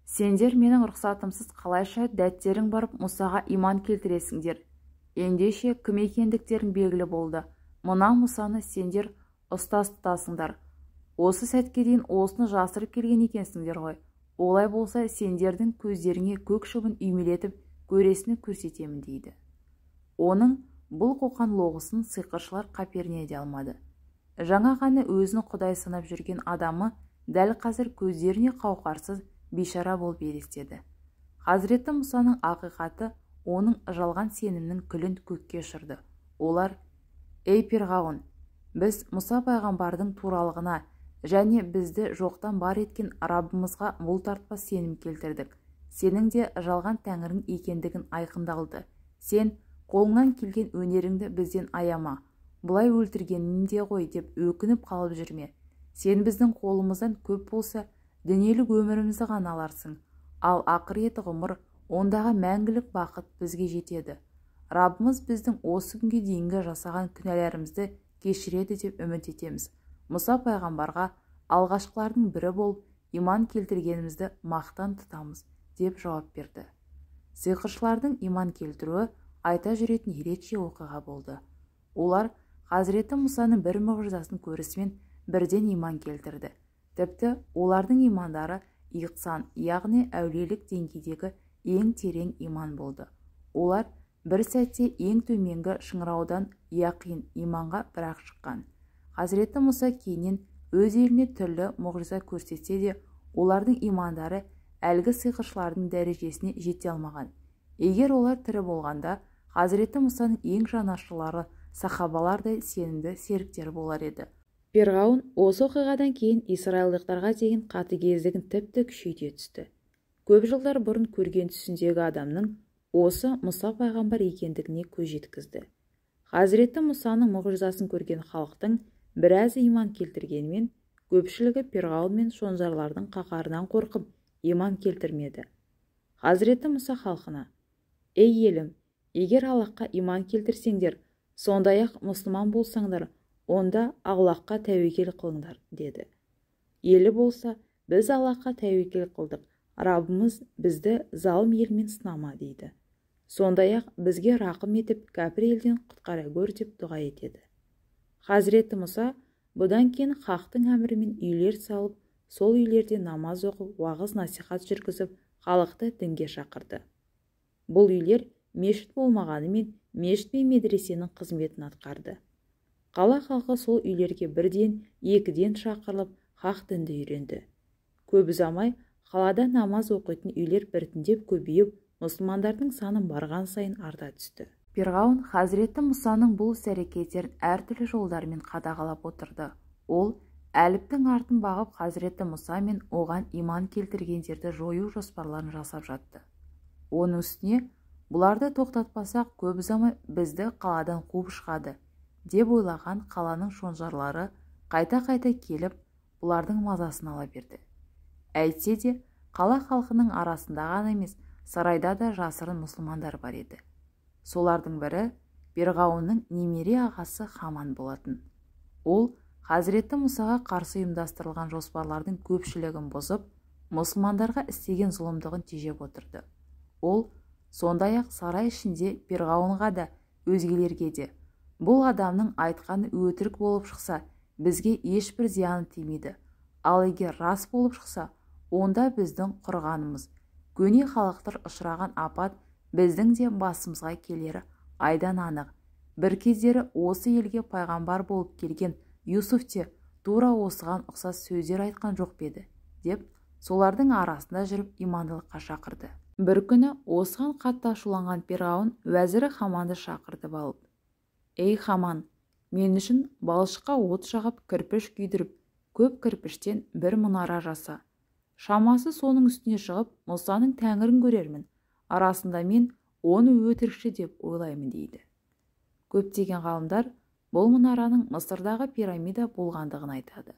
сендер менің рұқсатымсыз қалайша дәттерің барып Мұсаға иман келтіресіңдер? Ендеше кім екендіктерің белгілі болды. Мына Мұсаны сендер ұстаз тұтасыңдар. Осы сәтке дейін осыны жасырып келген екенсіңдер ғой. Олай болса сендердің көздеріңе көк шыбын үймелетіп көресіні көрсетемін дейді. Оның бұл қоқан лоғысын сиқыршылар қаперіне де алмады. Жаңа ғана өзін құдай санап жүрген адамы дәл қазір көздеріне қауқарсыз бейшара болып елестеді. Хазіреті Мұсаның ақиқаты оның жалған сенімнің күлін көкке ұшырды. Олар: «Ей Перғауын, біз Мұса пайғамбардың туралығына және бізді жоқтан бар еткен Раббымызға бұлтартпас сенім келтірдік. Сенің де жалған тәңірің екендігін айқындалды. Сен қолыңнан келген өнеріңді бізден аяма. Бұлай өлтіргенін де ғой деп өкініп қалып жүрме. Сен біздің қолымыздан көп болса, дүниелік өмірімізді ғана аларсың. Ал ақыреті ғұмыр, ондағы мәңгілік бақыт бізге жетеді. Раббымыз біздің осы күнге дейінгі жасаған күнәларымызды кешіреді деп үміт етеміз. Мұса пайғамбарға алғашқылардың бірі болып иман келтіргенімізді мақтан тұтамыз» деп жауап берді. Сиқыршылардың иман келтіруі айта жүретін ерекше оқиға болды. Олар Хазіреті Мұсаның бір мұғжизасын көрісімен бірден иман келтірді. Тіпті олардың имандары иқсан, яғни әулиелік деңгейдегі ең терең иман болды. Олар бір сәтте ең төменгі шыңыраудан яқин иманға бірақ шыққан. Хазіреті Мұса кейіннен өз еліне түрлі мұғжиза көрсетсе де, олардың имандары әлгі сиқыршылардың дәрежесіне жете алмаған. Егер олар тірі болғанда, Хазіреті Мұсаның ең жанашырлары сахабалардай сенімді серіктері болар еді. Перғауын осы оқиғадан кейін исраилдықтарға деген қатыгездігін тіпті күшейте түсті. Көп жылдар бұрын көрген түсіндегі адамның осы Мұса пайғамбар екендігіне көз жеткізді. Хазіреті Мұсаның мұғжизасын көрген халықтың біразы иман келтіргенмен, көпшілігі Перғауын мен шонжарлардың қаһарынан қорқып иман келтірмеді. Хазіреті Мұса халқына: «Ей елім, егер Аллахқа иман келтірсеңдер, сондай-ақ мұсылман болсаңдар, онда Аллахқа тәуекел қылыңдар» деді. Елі болса: «Біз Аллахқа тәуекел қылдық, Раббымыз бізді залым елмен сынама» дейді. Сондай-ақ бізге рақым етіп кәпір елден құтқара гөр деп дұға етеді. Хазіреті Мұса бұдан кейін хақтың әмірімен үйлер салып, сол үйлерде намаз оқып, уағыз насихат жүргізіп, халықты дінге шақырды. Бұл үйлер мешіт болмағанымен мешіт пен медресенің қызметін атқарды. Қала халқы сол үйлерге бірден, екіден шақырылып, хақ дінді үйренді. Көп ұзамай қалада намаз оқитын үйлер біртіндеп көбейіп, мұсылмандардың санын барған сайын арта түсті. Перғауын Хазіреті Мұсаның бұл іс-әрекеттерін әртүрлі жолдармен қадағалап отырды. Ол әліптің артын бағып Хазіреті Мұса мен оған иман келтіргендерді жою жоспарларын жасап жатты. Оның үстіне Бұларды тоқтатпасақ көп ұзамай бізді қаладан қуып шығады деп ойлаған қаланың шонжарлары қайта-қайта келіп бұлардың мазасын ала берді. Әйтсе де қала халқының арасында ғана емес, сарайда да жасырын мұсылмандар бар еді. Солардың бірі Перғауынның немере ағасы Хаман болатын. Ол Хазіреті Мұсаға қарсы ұйымдастырылған жоспарлардың көпшілігін бұзып, мұсылмандарға істеген зұлымдығын тежеп отырды. Ол сондай-ақ сарай ішінде Перғауынға да, өзгелерге де, бұл адамның айтқаны өтірік болып шықса, бізге ешбір зияны тимейді. Ал егер рас болып шықса, онда біздің құрғанымыз, көне халықтар ұшыраған апат біздің де басымызға келері айдан анық. Бір кездері осы елге пайғамбар болып келген Юсуф те тура осыған ұқсас сөздер айтқан жоқ беді, деп солардың арасында жүріп имандылыққа шақырды. Бір күні осыған қатты ашуланған Перғауын уәзірі Хаманды шақыртып алып: «Ей Хаман, мен үшін балшыққа от жағып, кірпіш күйдіріп, көп кірпіштен бір мұнара жаса. Шамасы соның үстіне шығып, Мұсаның тәңірін көрермін. Арасында мен оны өтірікші деп ойлаймын», дейді. Көптеген ғалымдар бұл мұнараның Мысырдағы пирамида болғандығын айтады.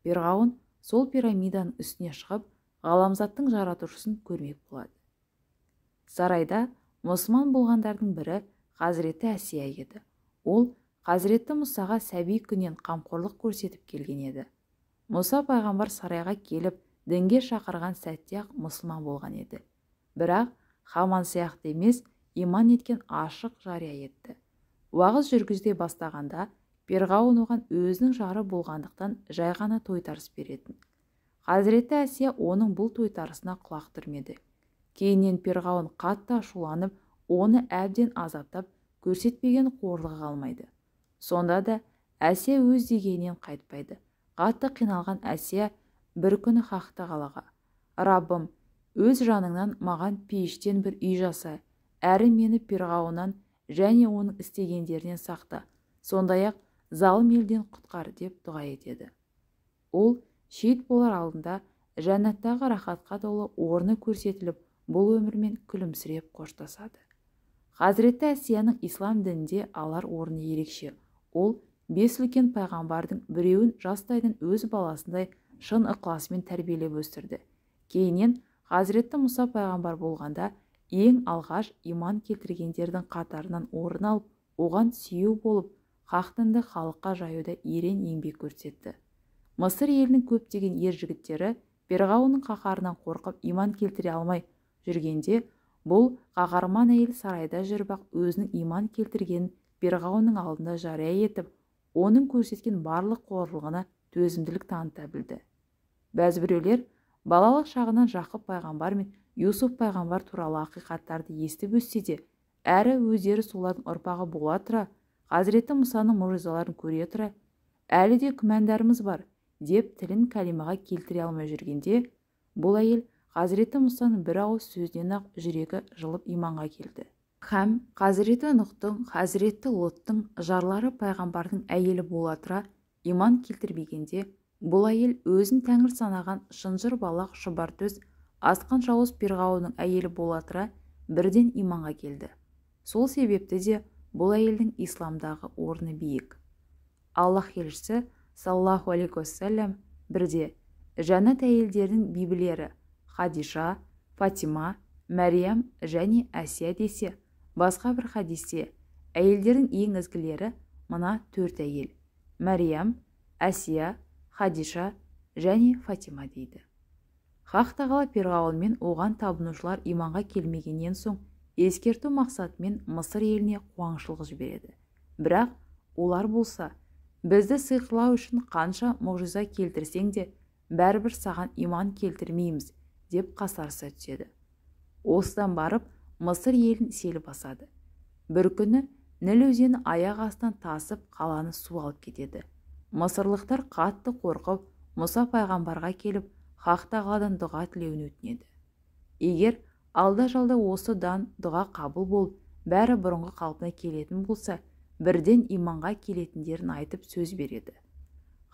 Перғауын сол пирамиданың үстіне шығып, ғаламзаттың жаратушысын көрмек болады. Сарайда мұсылман болғандардың бірі Хазіреті Әсия еді. Ол Хазіреті Мұсаға сәби күннен қамқорлық көрсетіп келген еді. Мұса пайғамбар сарайға келіп, дінге шақырған сәтте-ақ мұсылман болған еді. Бірақ Хаман сияқты емес, иман еткен ашық жария етті. Уағыз жүргізе бастағанда Перғауын оған өзінің жары болғандықтан жай ғана тойтарыс беретін. Хазіреті Әсия оның бұл тойтарысына құлақ түрмеді. Кейіннен Перғауын қатты ашуланып, оны әбден азаптап, көрсетпеген қорлығы қалмайды. Сонда да Әсия өз дегенінен қайтпайды. Қатты қиналған Әсия бір күні Хақ Тағалаға: «Раббым, өз жаныңнан маған пейіштен бір үй жаса, әрі мені Перғауыннан және оның істегендерінен сақта, сондай-ақ залым елден құтқар», деп дұға етеді. Ол шейіт болар алдында жәннаттағы рахатқа толы орны көрсетіліп, бұл өмірмен күлімсіреп қоштасады. Хазіреті Әсияның ислам дінінде алар орны ерекше. Ол 5 үлкен пайғамбардың біреуін жастайдан өз баласындай шын ықыласымен тәрбиелеп өсірді. Кейіннен Хазіреті Мұса пайғамбар болғанда ең алғаш иман келтіргендердің қатарынан орын алып, оған сүйеу болып, хақ дінді халыққа жаюда ерен еңбек көрсетті. Мысыр елінің көптеген ер жігіттері Перғауынның қаһарынан қорқып иман келтіре алмай жүргенде, бұл қаһарман әйел сарайда жүріп-ақ өзінің иман келтіргенін Перғауынның алдында жария етіп, оның көрсеткен барлық қорлығына төзімділік таныта білді. Бәзбіреулер балалық шағынан Жақып пайғамбар мен Юсуф пайғамбар туралы ақиқаттарды естіп өссе де, әрі өздері солардың ұрпағы бола тұра, Хазіреті Мұсаның мұғжизаларын көре тұра, әлі де күмәндарымыз бар деп тілін кәлимаға келтіре алмай жүргенде, бұл әйел Хазіреті Мұсаның бір ауыз сөзінен-ақ жүрегі жылып иманға келді. Һәм Хазіреті Нұхтың, Хазіреті Лоттың жарлары пайғамбардың әйелі бола тұра иман келтірмегенде, бұл әйел өзін тәңір санаған шынжыр балақ шұбар төс асқан жауыз Перғауынның әйелі бола тұра бірден иманға келді. Сол себепті де бұл әйелдің исламдағы орны биік. Аллах елшісі саллаллаху алейхи уассалям бірде жәннат әйелдердің бибілері Хадиша, Фатима, Мәриям және Әсия десе, басқа бір хадисте әйелдердің ең ізгілері мына 4 әйел: Мәриям, Әсия, Хадиша және Фатима дейді. Хақ Тағала Перғауын мен оған табынушылар иманға келмегеннен соң ескерту мақсатымен Мысыр еліне қуаңшылық жібереді. Бірақ олар болса, бізді сиқырлау үшін қанша мұғжиза келтірсең де, бәрібір саған иман келтірмейміз деп қасарыса түседі. Осыдан барып Мысыр елін сел басады. Бір күні Ніл өзені аяқ астынан тасып қаланы су алып кетеді. Мысырлықтар қатты қорқып Мұса пайғамбарға келіп Хақ Тағаладан дұға тілеуін өтінеді. Егер алда-жалда осыдан дұға қабыл болып, бәрі бұрынғы қалпына келетін болса, бірден иманға келетіндерін айтып сөз береді.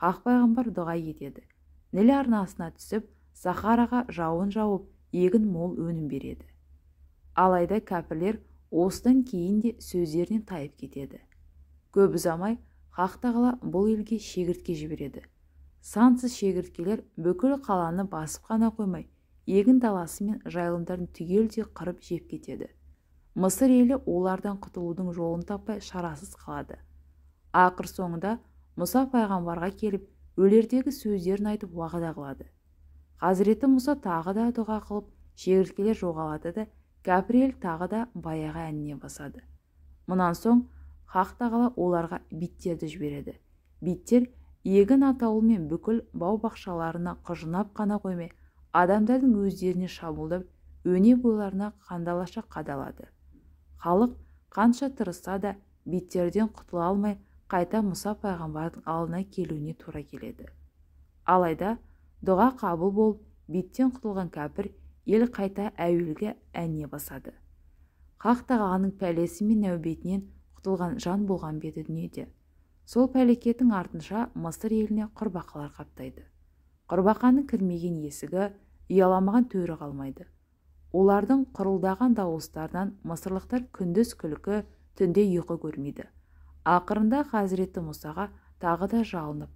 Хақ пайғамбар дұға етеді. Ніл арнасына түсіп, Сахараға жауын жауып, егін мол өнім береді. Алайда кәпірлер осыдан кейін де сөздерінен тайып кетеді. Көп ұзамай Хақ Тағала бұл елге шегіртке жібереді. Сансыз шегірткелер бүкіл қаланы басып қана қоймай, егін даласы мен жайылымдарын түгелдей қырып жеп кетеді. Мысыр елі олардан құтылудың жолын таппай шарасыз қалады. Ақыр соңында Мұса пайғамбарға келіп, өлердегі сөздерін айтып уағда қылады. Хазіреті Мұса тағы да дұға қылып, шегірткелер жоғалады да, кәпір ел тағы да баяғы әніне басады. Мұнан соң Хақ Тағала оларға биттерді жібереді. Биттер егін атаулымен бүкіл бау-бақшаларына құжынап қана қоймай, адамдардың өздеріне шабуылдап, өне бойларына қандалаша қадалады. Халық қанша тырысса да биттерден құтыла алмай, қайта Мұса пайғамбардың алдына келуіне тура келеді. Алайда дұға қабыл болып, биттен құтылған кәпір ел қайта әуелгі әніне басады. Хақ Тағаланың пәлесі мен нәубетінен құтылған жан болған беді дүниеде. Сол пәлекеттің артынша Мысыр еліне құрбақалар қаптайды. Құрбақаның кірмеген есігі, ұяламаған төрі қалмайды. Олардың қырылдаған дауыстардан мысырлықтар күндіз күлкі, түнде ұйқы көрмейді. Ақырында Хазіреті Мұсаға тағы да жалынып,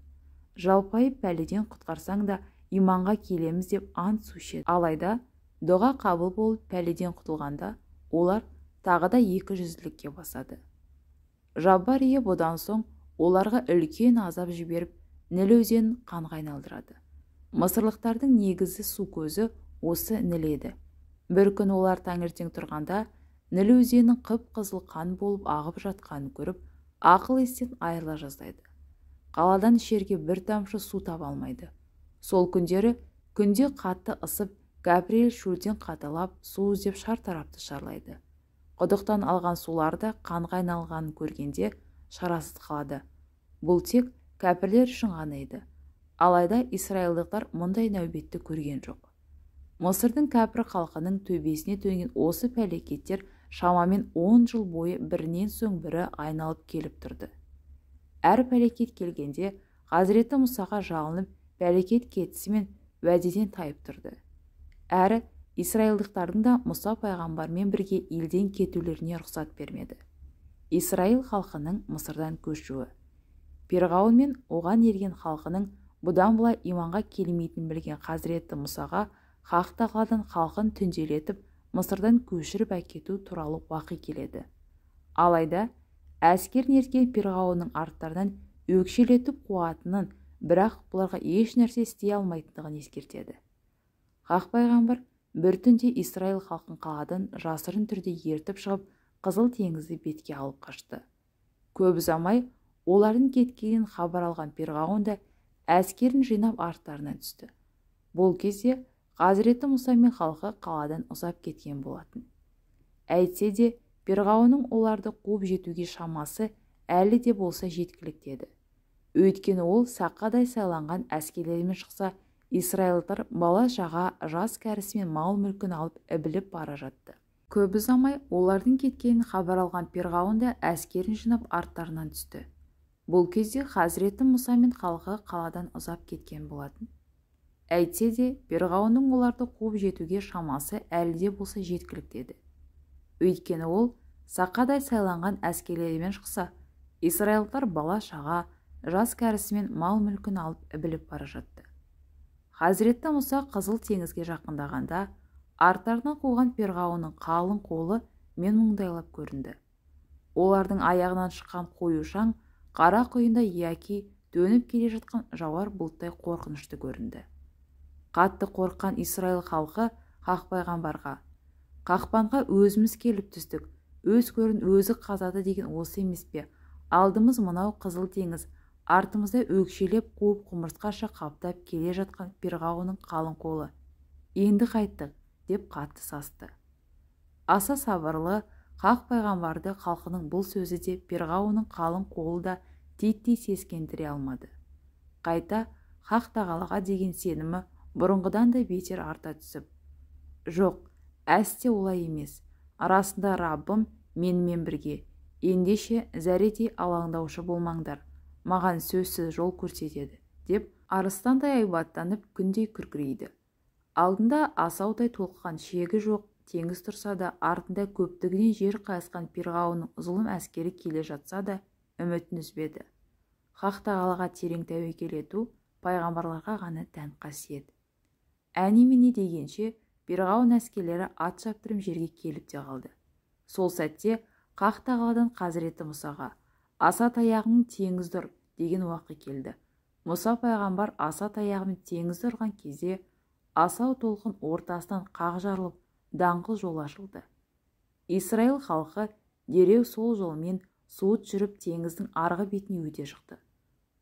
жалпайып пәледен құтқарсаң да иманға келеміз деп ант су. Алайда дұға қабыл болып пәледен құтылғанда олар тағы да 200-лікке басады. Жаббар ие бұдан соң оларға үлкен азап жіберіп, Ніл өзенін қанға айналдырады. Мысырлықтардың негізі су көзі осы Ніл еді. Бір күн олар таңертең тұрғанда Ніл өзенінің қып-қызыл қан болып ағып жатқанын көріп, ақыл естен айырыла жаздайды. Қаладан ішерге бір тамшы су таба алмайды. Сол күндері күнде қатты ысып, кәпір ел шөлден қаталап, су іздеп шартарапты шарлайды. Құдықтан алған суларды қанға айналғанын көргенде шарасыз қалады. Бұл тек кәпірлер үшін ғана еді. Алайда Исраилдықтар мұндай нәубетті көрген жоқ. Мысырдың кәпір халқының төбесіне төнген осы пәлекеттер шамамен 10 жыл бойы бірінен соң бірі айналып келіп тұрды. Әр пәлекет келгенде Хазіреті Мұсаға жалынып, пәлекет кетісімен уәдеден тайып тұрды. Әрі Исраилдықтардың да Мұса пайғамбармен бірге елден кетулеріне рұқсат бермеді. Исраил халқының Мысырдан көшуі. Перғауын мен оған ерген халқының бұдан былай иманға келмейтінін білген Хазіреті Мұсаға Хақ Тағаладан халқын түнделетіп, Мысырдан көшіріп әкету туралы уақи келеді. Алайда әскерін ерткен Перғауынның арттарынан өкшелетіп қуатынын, бірақ бұларға еш нәрсе істей алмайтындығын ескертеді. Хақ пайғамбар бір түнде Исраил халқын қаладан жасырын түрде ертіп шығып, Қызыл теңізді бетке алып қашты. Көп ұзамай олардың кеткенін хабар алған Перғауын да әскерін жинап арттарына түсті. Бұл кезде Хазіреті Мұса мен халқы қаладан ұзап кеткен болатын. Әйтсе де Перғауынның оларды қуып жетуге шамасы әлі де болса жеткілікті еді. Өйткені ол сақадай сайланған әскерлерімен шықса, Исраилдықтар бала шаға, жас кәрісі мен мал мүлкін алып ібіліп бара жатты. Көп ұзамай олардың кеткенін хабар алған Перғауын да әскерін жинап арттарынан түсті. Бұл кезде Хазіреті Мұса мен халқы қаладан ұзап кеткен болатын. Әйтсе де Перғауынның оларды қуып жетуге шамасы әлі де болса жеткілікті еді. Өйткені ол сақадай сайланған әскерлерімен шықса, Исраилдықтар бала шаға, жас кәрісі мен мал мүлкін алып ібіліп бара жатты. Хазіреті Мұса Қызыл теңізге жақындағанда, арттарынан қуған Перғауынның қалың қолы мен мұңдайлап көрінді. Олардың аяғынан шыққан қоюшаң, қара құйында яки төніп келе жатқан жауар бұлттай қорқынышты көрінді. Қатты қорққан Исраил халқы Хақ пайғамбарға: "Қақпанға өзіміз келіп түстік, өз көрін өзі қазады деген осы емес пе? Алдымыз мынау Қызыл теңіз, артымызда өкшелеп қуып құмырсқаша қаптап келе жатқан Перғауынның қалың қолы. Енді қайттық", деп қатты састы. Аса сабырлы Хақ пайғамбарды халқының бұл сөзі де Перғауынның қалың қолы да титтей сескендіре алмады. Қайта Хақ Тағалаға деген сенімі бұрынғыдан да бетер арта түсіп: "Жоқ, әсте олай емес. Арасында Раббым менімен бірге. Ендеше зәредей алаңдаушы болмаңдар. Маған сөзсіз жол көрсетеді", деп арыстандай айбаттанып күндей күркірейді. Алдында асаудай толқыған шегі жоқ теңіз тұрса да, артында көптігінен жер қайысқан Перғауынның зұлым әскері келе жатса да, үмітін үзбеді. Хақ тағалаға терең тәуекел ету пайғамбарларға ғана тән қасиет. Әне-міне дегенше Перғауын әскерлері ат шаптырым жерге келіп те қалды. Сол сәтте Хақ тағаладан Хазіреті Мұсаға аса таяғың теңізді ұр деген уақи келді. Мұса пайғамбар аса таяғымен теңізді ұрған кезде асау толқын ортасынан қақ жарылып, даңғыл жол ашылды. Исраил халқы дереу сол жолмен суыт жүріп теңіздің арғы бетіне өте шықты.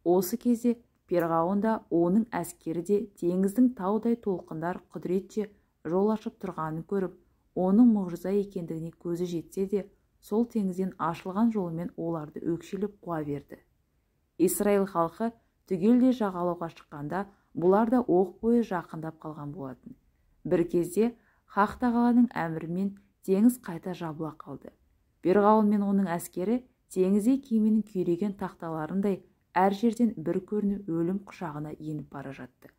Осы кезде Перғауын да оның әскері де теңіздің таудай толқындар құдіретше жол ашып тұрғанын көріп, оның мұғжиза екендігіне көзі жетсе де, сол теңізден ашылған жолымен оларды өкшелеп қуа берді. Исраил халқы түгелде жағалауға шыққанда, бұлар да оқ бойы жақындап қалған болатын. Бір кезде Хақ тағаланың әмірімен теңіз қайта жабыла қалды. Перғауын мен оның әскері теңізде кеменің күйреген тақталарындай әр жерден бір көрініп өлім құшағына еніп бара жатты.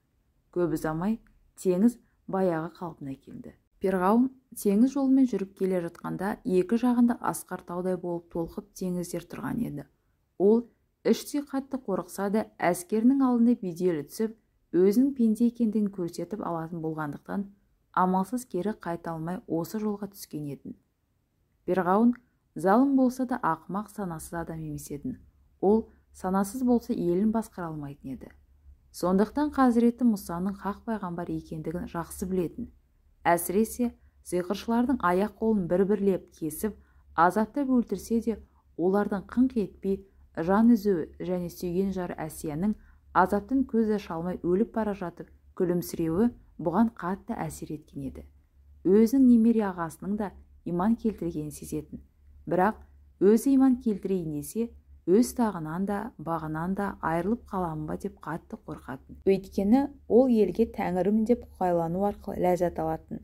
Көп ұзамай теңіз баяғы қалпына келді. Перғауын теңіз жолымен жүріп келе жатқанда екі жағында асқар таудай болып толқып теңіздер тұрған еді. Ол іштей қатты қорықса да әскерінің алдында беделі түсіп, өзінің пенде екендігін көрсетіп алатын болғандықтан, амалсыз кері қайта алмай осы жолға түскен еді. Перғауын залым болса да ақымақ, санасыз адам емес еді. Ол санасыз болса елін басқара алмайтын еді. Сондықтан Хазіреті Мұсаның Хақ пайғамбар екендігін жақсы білетін. Әсіресе сиқыршылардың аяқ қолын бір-бірлеп кесіп, азаптап өлтірсе де, олардың қыңқ етпей, жан үзуі және сүйген жары Әсияның азаптың көзі шалмай өліп бара жатып күлімсіреуі бұған қатты әсер еткен еді. Өзінің немере ағасының да иман келтіргенін сезетін. Бірақ өзі иман келтірейін десе, өз тағынан да, бағынан да айырылып қаламын ба деп қатты қорқатын. Өйткені ол елге тәңірім деп қоқайлану арқылы ләззат алатын.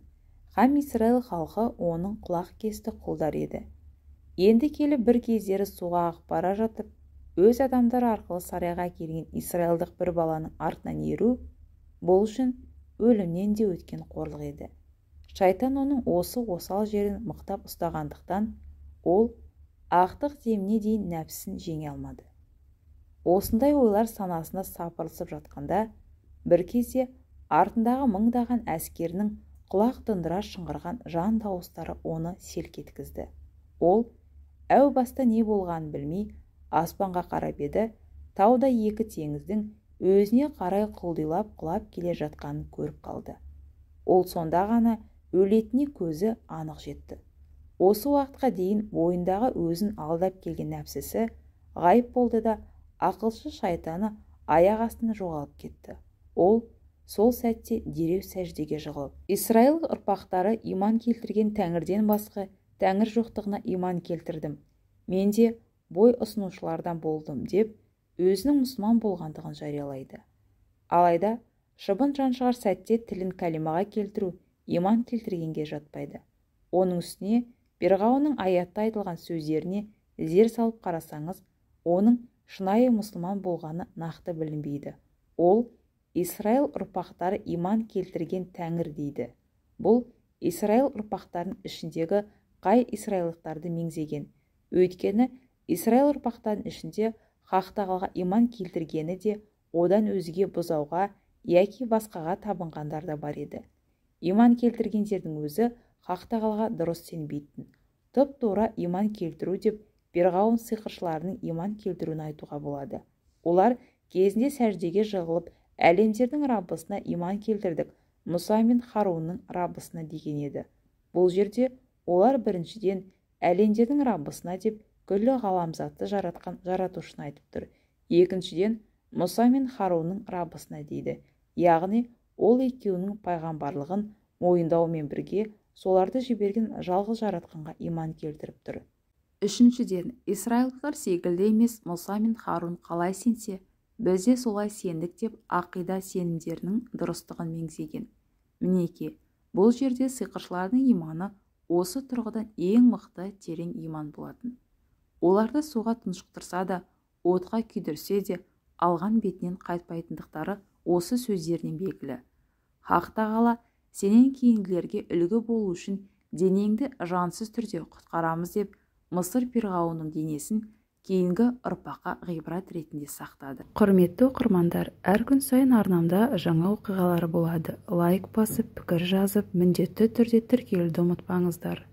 Һәм Исраил халқы оның құлақ кесті құлдар еді. Енді келіп бір кездері суға ағып бара жатып, өз адамдары арқылы сарайға келген Исраилдық бір баланың артынан еру, бұл үшін өлімнен де өткен қорлық еді. Шайтан оның осы осал жерін мықтап ұстағандықтан, ол ақтық деміне дейін нәпсісін жеңе алмады. Осындай ойлар санасында сапырылысып жатқанда, бір кезде артындағы мыңдаған әскерінің құлақ тұндыра шыңғырған жан дауыстары оны селк еткізді. Ол, әу баста не болғанын білмей, аспанға қарап еді, тауда екі теңіздің өзіне қарай құлдилап құлап келе жатқанын көріп қалды. Ол сонда ғана өлетіне көзі анық жетті. Осы уақытқа дейін бойындағы өзін алдап келген нәпсісі ғайып болды да, ақылшы шайтаны аяқ астына жоғалып кетті. Ол сол сәтте дереу сәждеге жығылып, Исраил ұрпақтары иман келтірген тәңірден басқа тәңір жоқтығына иман келтірдім. Мен де бой ұсынушылардан болдым деп өзінің мұсылман болғандығын жариялайды. Алайда шыбын жаншығар сәтте тілін кәлимаға келтіру иман келтіргенге жатпайды. Оның үстіне Перғауынның аятта айтылған сөздеріне зер салып қарасаңыз, оның шынайы мұсылман болғаны нақты білінбейді. Ол Исраил ұрпақтары иман келтірген тәңір дейді. Бұл Исраил ұрпақтарының ішіндегі қай исраилдықтарды меңзеген. Өйткені Исраил ұрпақтарының ішінде Хақ тағалаға иман келтіргені де, одан өзге бұзауға яки басқаға табынғандар да бар еді. Иман келтіргендердің өзі Хақ тағалаға дұрыс сенбейтін. Тұп-тура иман келтіру деп Перғауын сиқыршыларының иман келтіруін айтуға болады. Олар кезінде сәждеге жығылып, әлемдердің Раббысына иман келтірдік, Мұса мен Харунның Раббысына деген еді. Бұл жерде олар біріншіден әлемдердің Раббысына деп күллі ғаламзатты жаратқан жаратушыны айтып тұр. Екіншіден Мұса мен Харунның Раббысына дейді. Яғни ол екеуінің пайғамбарлығын мойындаумен бірге соларды жіберген жалғыз жаратқанға иман келтіріп тұр. Үшіншіден, Исраилдықтар секілді емес, Мұса мен Харун қалай сенсе, біз де солай сендік деп ақида сенімдерінің дұрыстығын меңзеген. Мінеки, бұл жерде сиқыршылардың иманы осы тұрғыдан ең мықты терең иман болатын. Оларды суға тұншықтырса да, отқа күйдірсе де, алған бетінен қайтпайтындықтары осы сөздерінен белгілі. Хақ тағала сенен кейінгілерге үлгі болу үшін денеңді жансыз түрде құтқарамыз деп Мысыр перғауынның денесін кейінгі ұрпаққа ғибрат ретінде сақтады. Құрметті оқырмандар, әр күн сайын арнамда жаңа оқиғалар болады. Лайк басып, пікір жазып, міндетті түрде тіркелуді ұмытпаңыздар.